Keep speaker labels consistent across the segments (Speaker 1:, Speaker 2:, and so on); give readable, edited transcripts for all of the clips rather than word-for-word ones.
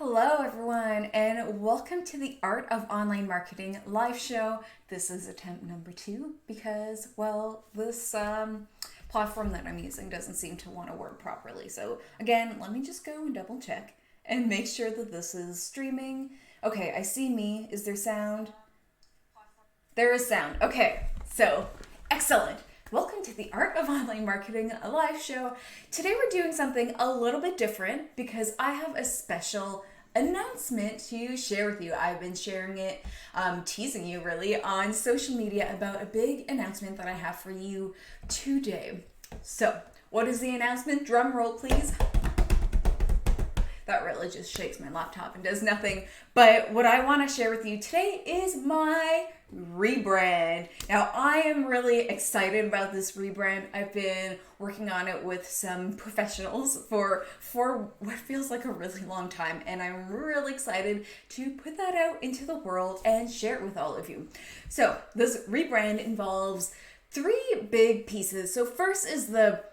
Speaker 1: Hello, everyone, and welcome to the Art of Online Marketing live show. This is attempt number 2 because, well, this platform that I'm using doesn't seem to want to work properly. So, again, let me just go and double check and make sure that this is streaming. Okay, I see me. Is there sound? There is sound. Okay, so excellent. Welcome to the Art of Online Marketing live show. Today we're doing something a little bit different because I have a special announcement to share with you. I've been sharing it, teasing you really on social media about a big announcement that I have for you today. So, what is the announcement? Drum roll, please. That really just shakes my laptop and does nothing. But what I want to share with you today is my rebrand. Now, I am really excited about this rebrand. I've been working on it with some professionals for what feels like a really long time, and I'm really excited to put that out into the world and share it with all of you. So, this rebrand involves 3 big pieces. So, first is the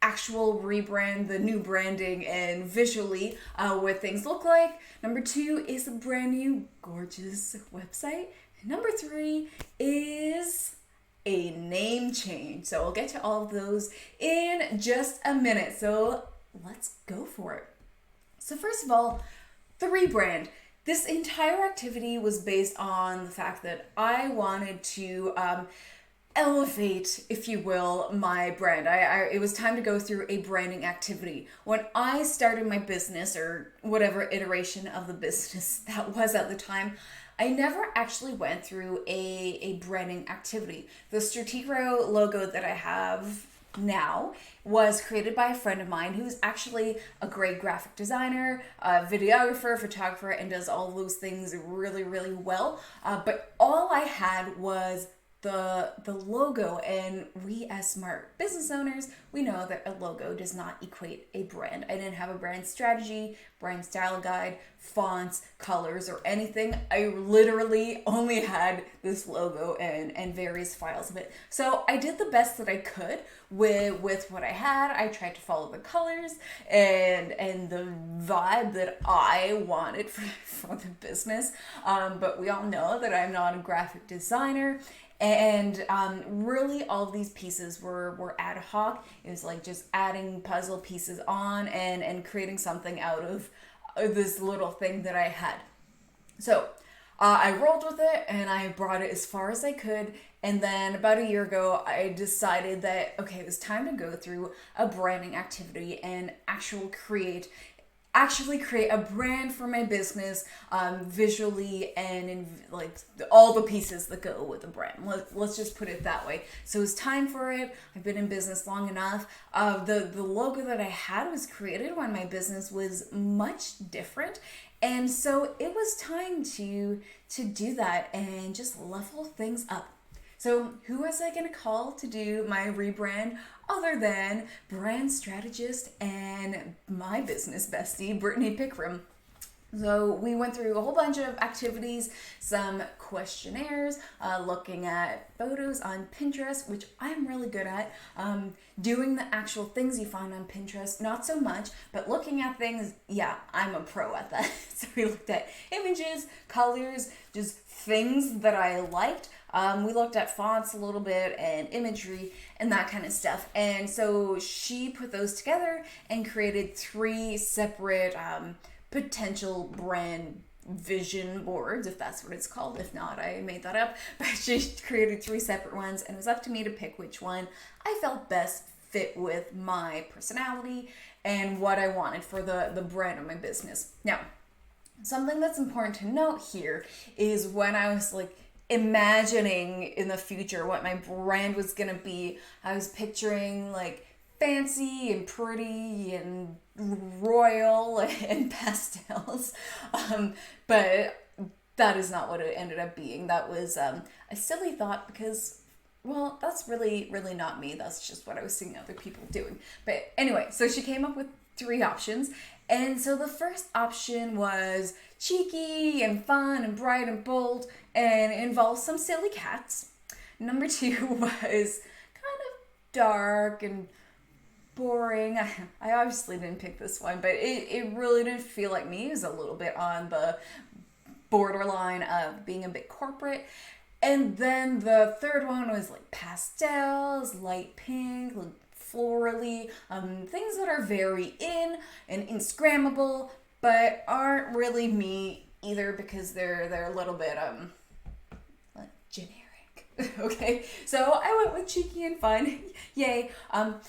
Speaker 1: actual rebrand, the new branding, and visually what things look like. Number 2 is a brand new gorgeous website. And number 3 is a name change. So I'll get to all of those in just a minute. So let's go for it. So first of all, the rebrand. This entire activity was based on the fact that I wanted to elevate, if you will, my brand. It was time to go through a branding activity. When I started my business, or whatever iteration of the business that was at the time, I never actually went through a branding activity. The Stratego logo that I have now was created by a friend of mine who's actually a great graphic designer, a videographer, photographer, and does all those things really, really well. But all I had was the logo, and we as smart business owners, we know that a logo does not equate a brand. I didn't have a brand strategy, brand style guide, fonts, colors, or anything. I literally only had this logo and various files of it. So I did the best that I could with what I had. I tried to follow the colors and the vibe that I wanted for the business. But we all know that I'm not a graphic designer. And really all of these pieces were ad hoc. It was like just adding puzzle pieces on and creating something out of this little thing that I had. So I rolled with it and I brought it as far as I could. And then about a year ago, I decided that, okay, it was time to go through a branding activity and actually create a brand for my business, visually, and in like all the pieces that go with a brand. Let's just put it that way. So it's time for it. I've been in business long enough. The logo that I had was created when my business was much different. And so it was time to do that and just level things up. So who was I going to call to do my rebrand other than brand strategist and my business bestie, Brittany Pickram? So we went through a whole bunch of activities, some questionnaires, looking at photos on Pinterest, which I'm really good at, doing the actual things you find on Pinterest, not so much, but looking at things, yeah, I'm a pro at that. So we looked at images, colors, just things that I liked. We looked at fonts a little bit and imagery and that kind of stuff. And so she put those together and created 3 separate potential brand vision boards, if that's what it's called. If not, I made that up. But she created 3 separate ones, and it was up to me to pick which one I felt best fit with my personality and what I wanted for the brand of my business. Now, something that's important to note here is when I was like imagining in the future what my brand was gonna be, I was picturing like fancy and pretty and royal and pastels, but that is not what it ended up being. That was a silly thought because, well, that's really not me. That's just what I was seeing other people doing. But anyway, so she came up with 3 options. And so the first option was cheeky and fun and bright and bold and involved some silly cats. Number 2 was kind of dark and boring. I obviously didn't pick this one, but it really didn't feel like me. It was a little bit on the borderline of being a bit corporate. And then the third one was like pastels, light pink, like florally, things that are very in and Instagrammable, but aren't really me either because they're a little bit like generic. Okay, so I went with cheeky and fun. Yay.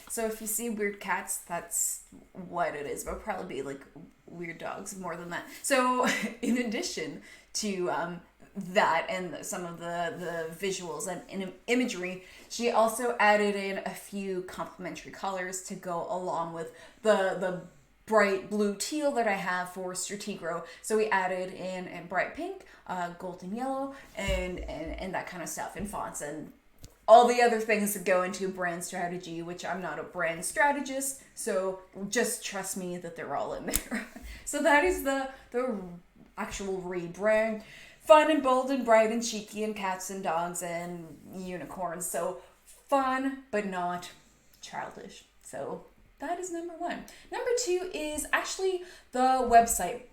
Speaker 1: So if you see weird cats, that's what it is. But probably be like weird dogs more than that. So in addition to that and some of the visuals and imagery, she also added in a few complementary colors to go along with the bright blue teal that I have for Strategro. So we added in a bright pink, golden yellow, and that kind of stuff, and fonts and all the other things that go into brand strategy, which I'm not a brand strategist, so just trust me that they're all in there. So that is the actual rebrand. Fun and bold and bright and cheeky and cats and dogs and unicorns. So fun, but not childish. So that is number one. Number two is actually the website.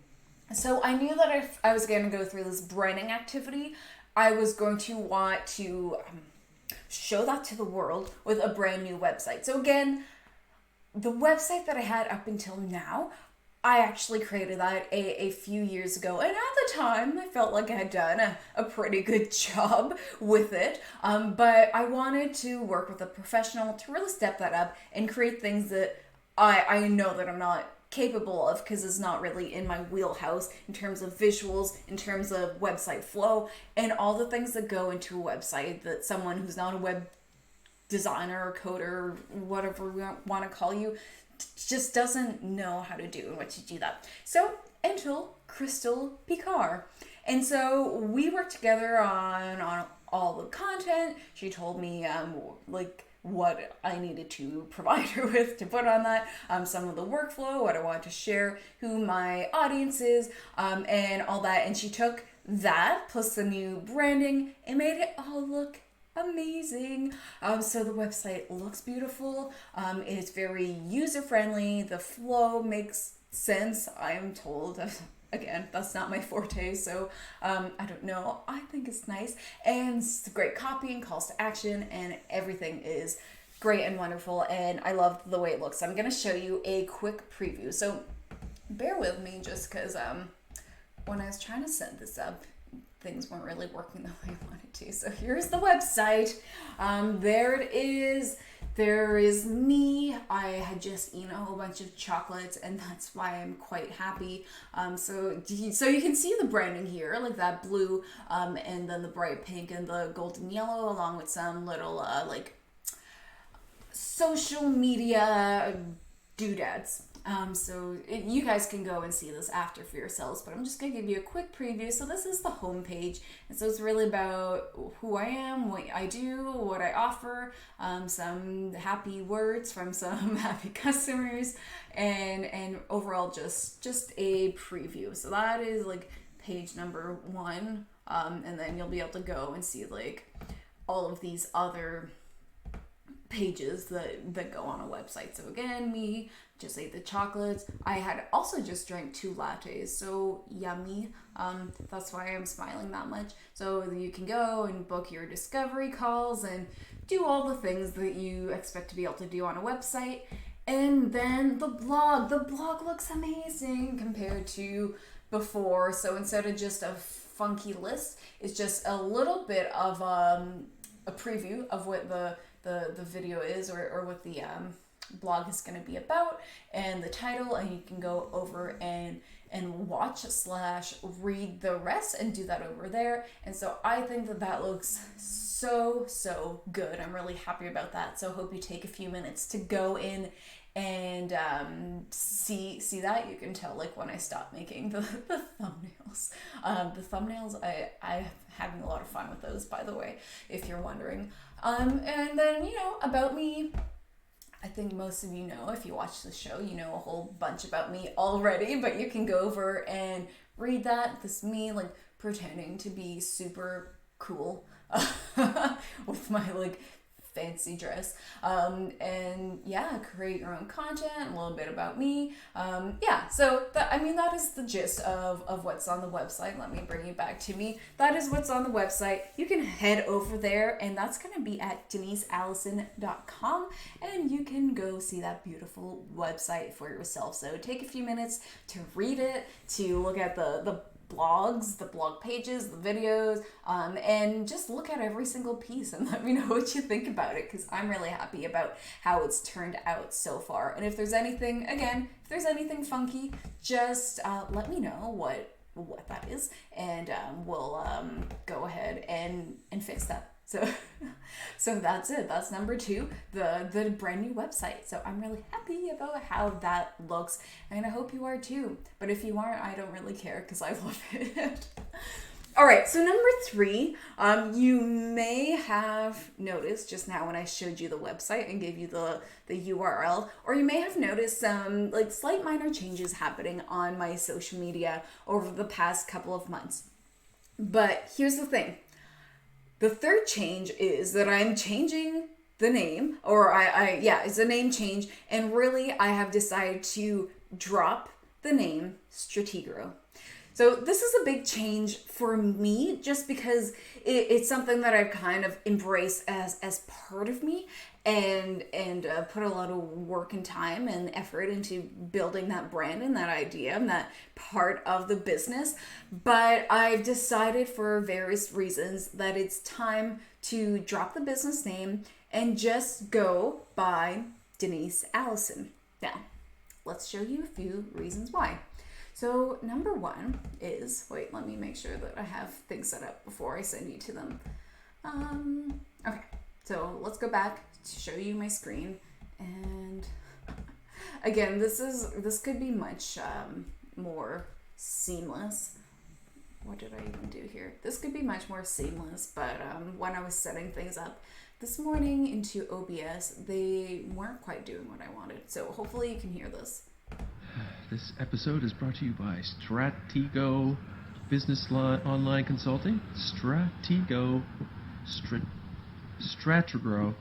Speaker 1: So I knew that if I was going to go through this branding activity, I was going to want to show that to the world with a brand new website. So again, the website that I had up until now, I actually created that a few years ago, and at the time I felt like I had done a pretty good job with it, but I wanted to work with a professional to really step that up and create things that I know that I'm not capable of because it's not really in my wheelhouse in terms of visuals, in terms of website flow, and all the things that go into a website that someone who's not a web designer or coder, whatever we want to call you, just doesn't know how to do and what to do that. So until Crystal Picard. And so we worked together on all the content. She told me like what I needed to provide her with to put on that, some of the workflow, what I wanted to share, who my audience is, and all that. And she took that plus the new branding and made it all look amazing. So the website looks beautiful. It's very user friendly. The flow makes sense, I am told. Again, that's not my forte, so I don't know. I think it's nice, and it's great copy and calls to action, and everything is great and wonderful, and I love the way it looks. I'm gonna show you a quick preview, so bear with me just because when I was trying to set this up, things weren't really working the way I wanted to. So here's the website. There it is. There is me. I had just eaten a whole bunch of chocolates, and that's why I'm quite happy. So you can see the branding here, like that blue, and then the bright pink and the golden yellow, along with some little like social media doodads. So you guys can go and see this after for yourselves, but I'm just going to give you a quick preview. So this is the home page, and so it's really about who I am, what I do, what I offer, some happy words from some happy customers, and overall just a preview. So that is like page number one, and then you'll be able to go and see like all of these other pages that go on a website. So again, me just ate the chocolates. I had also just drank 2 lattes, so yummy. That's why I'm smiling that much. So you can go and book your discovery calls and do all the things that you expect to be able to do on a website. And then the blog looks amazing compared to before. So instead of just a funky list, it's just a little bit of a preview of what the video is or what the blog is going to be about, and the title, and you can go over and watch / read the rest and do that over there. And so I think that looks so good. I'm really happy about that. So hope you take a few minutes to go in and see that. You can tell like when I stop making the thumbnails. The thumbnails, I'm having a lot of fun with those, by the way, if you're wondering. And then, about me, I think most of you know, if you watch the show, you know a whole bunch about me already, but you can go over and read that. This is me like pretending to be super cool with my like fancy dress. And yeah, create your own content, a little bit about me. Yeah, so that is the gist of what's on the website. Let me bring you back to me. That is what's on the website. You can head over there, and that's going to be at deniseallison.com, and you can go see that beautiful website for yourself. So take a few minutes to read it, to look at the blogs, the blog pages, the videos, and just look at every single piece and let me know what you think about it, because I'm really happy about how it's turned out so far. And if there's anything, funky, just let me know what that is, and we'll go ahead and fix that. So that's it. That's number 2, the brand new website. So I'm really happy about how that looks, and I hope you are too. But if you aren't, I don't really care, because I love it. All right, so number 3, you may have noticed just now when I showed you the website and gave you the URL, or you may have noticed some slight minor changes happening on my social media over the past couple of months. But here's the thing. The third change is that I'm changing the name, or it's a name change, and really I have decided to drop the name Strategro. So this is a big change for me, just because it's something that I've kind of embraced as part of me, and put a lot of work and time and effort into building that brand and that idea and that part of the business. But I've decided for various reasons that it's time to drop the business name and just go by Denise Allison. Now, let's show you a few reasons why. So number 1 is, let me make sure that I have things set up before I send you to them. Okay, so let's go back to show you my screen. And again, this could be much more seamless. What did I even do here? This could be much more seamless, but when I was setting things up this morning into OBS, they weren't quite doing what I wanted. So hopefully you can hear this.
Speaker 2: This episode is brought to you by Stratego Business Online Consulting. Stratego. Stratego.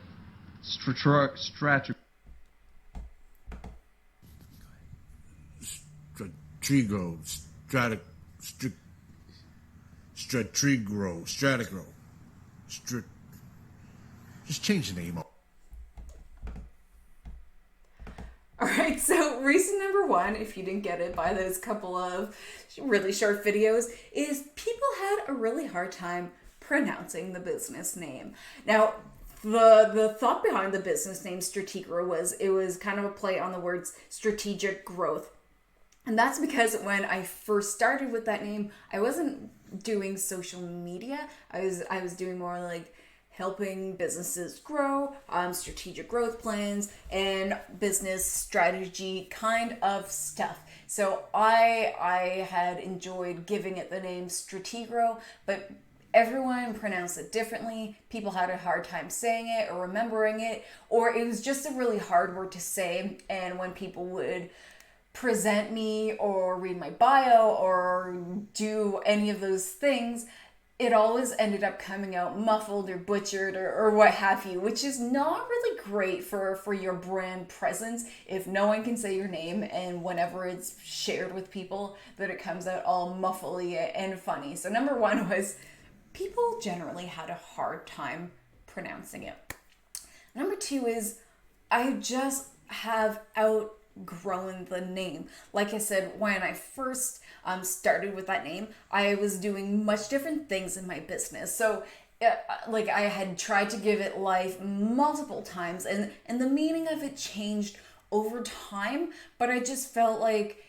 Speaker 3: Just change the name.
Speaker 1: All right, so reason number 1, if you didn't get it by those couple of really short videos, is people had a really hard time pronouncing the business name. Now, the thought behind the business name Strategro was kind of a play on the words strategic growth. And that's because when I first started with that name, I wasn't doing social media. I was doing more helping businesses grow, strategic growth plans, and business strategy kind of stuff. So I had enjoyed giving it the name Strategro, but everyone pronounced it differently. People had a hard time saying it or remembering it, or it was just a really hard word to say. And when people would present me or read my bio or do any of those things, it always ended up coming out muffled or butchered or what have you, which is not really great for your brand presence if no one can say your name, and whenever it's shared with people that it comes out all muffly and funny. So number 1 was people generally had a hard time pronouncing it. Number 2 is I just have outgrown the name. Like I said, when I first started with that name, I was doing much different things in my business. So I had tried to give it life multiple times, and the meaning of it changed over time, but I just felt like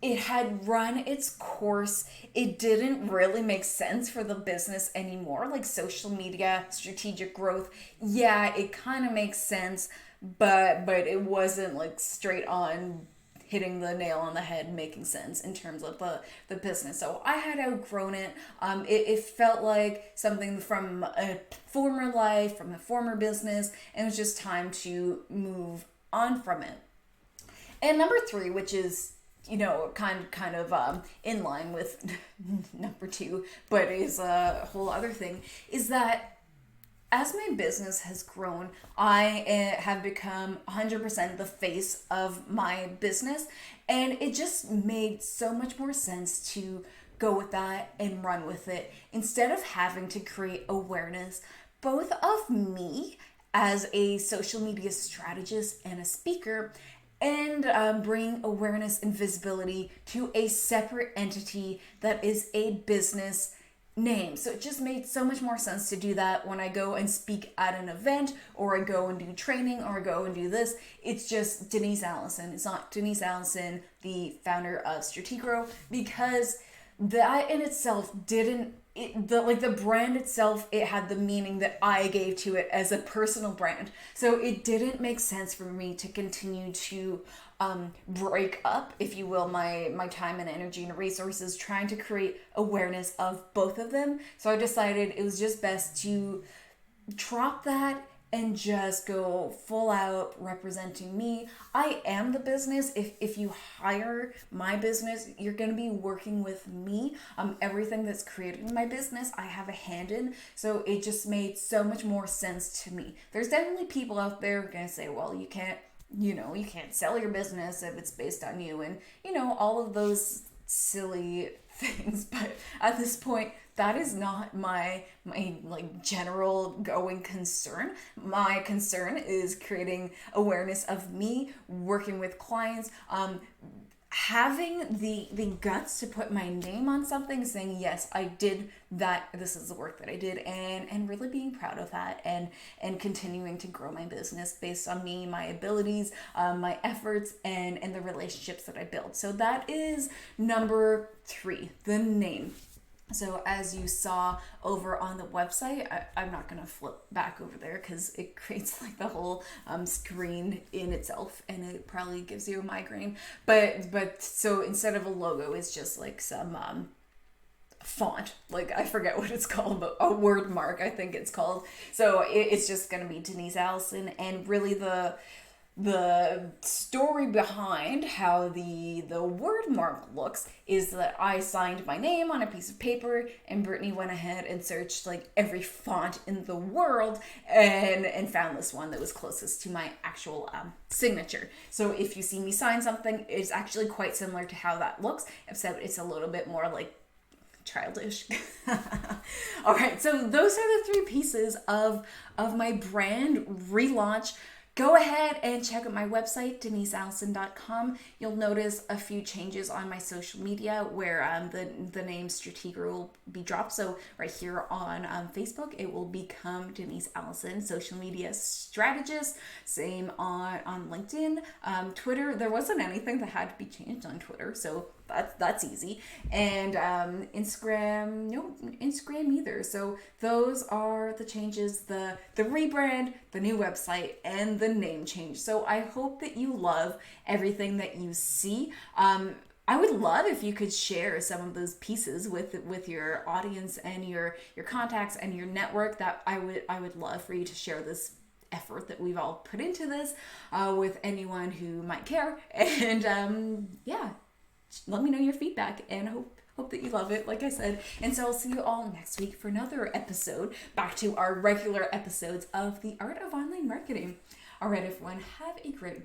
Speaker 1: it had run its course. It didn't really make sense for the business anymore. Like social media, strategic growth, yeah, it kind of makes sense, but it wasn't straight on hitting the nail on the head, making sense in terms of the business. So I had outgrown it. It felt like something from a former life, from a former business, and it was just time to move on from it. And number 3, which is kind of in line with number 2, but is a whole other thing, is that as my business has grown, I have become 100% the face of my business, and it just made so much more sense to go with that and run with it instead of having to create awareness both of me as a social media strategist and a speaker, and bring awareness and visibility to a separate entity that is a business name. So it just made so much more sense to do that when I go and speak at an event, or I go and do training, or I go and do this. It's just Denise Allison. It's not Denise Allison, the founder of Stratego, because that in itself didn't the brand itself, it had the meaning that I gave to it as a personal brand. So it didn't make sense for me to continue to break up, if you will, my time and energy and resources trying to create awareness of both of them. So I decided it was just best to drop that and just go full out representing me. I am the business. If you hire my business, you're going to be working with me. Everything that's created in my business, I have a hand in. So it just made so much more sense to me. There's definitely people out there who are going to say, well, you can't sell your business if it's based on you, and all of those silly things. But at this point, that is not my like general going concern. My concern is creating awareness of me, working with clients, having the guts to put my name on something, saying yes, I did that, this is the work that I did, and really being proud of that, and continuing to grow my business based on me, my abilities, my efforts, and the relationships that I built. So that is number 3, the name. So as you saw over on the website, I'm not going to flip back over there because it creates like the whole screen in itself, and it probably gives you a migraine. But so instead of a logo, it's just like some font, like I forget what it's called, but a word mark I think it's called. So it's just going to be Denise Allison, and really the story behind how the word mark looks is that I signed my name on a piece of paper, and Brittany went ahead and searched like every font in the world and found this one that was closest to my actual signature. So if you see me sign something, it's actually quite similar to how that looks, except it's a little bit more like childish. All right, so those are the 3 pieces of my brand relaunch. Go ahead and check out my website, deniseallison.com. You'll notice a few changes on my social media where the name Stratego will be dropped. So right here on Facebook, it will become Denise Allison, social media strategist. Same on LinkedIn. Twitter, there wasn't anything that had to be changed on Twitter, so that's easy. And Instagram, no Instagram either. So those are the changes, the rebrand, the new website, and the name change. So I hope that you love everything that you see. I would love if you could share some of those pieces with your audience and your contacts and your network. That I would love for you to share this effort that we've all put into this with anyone who might care. And let me know your feedback, and hope that you love it, like I said. And so I'll see you all next week for another episode, back to our regular episodes of The Art of Online Marketing. All right, everyone, have a great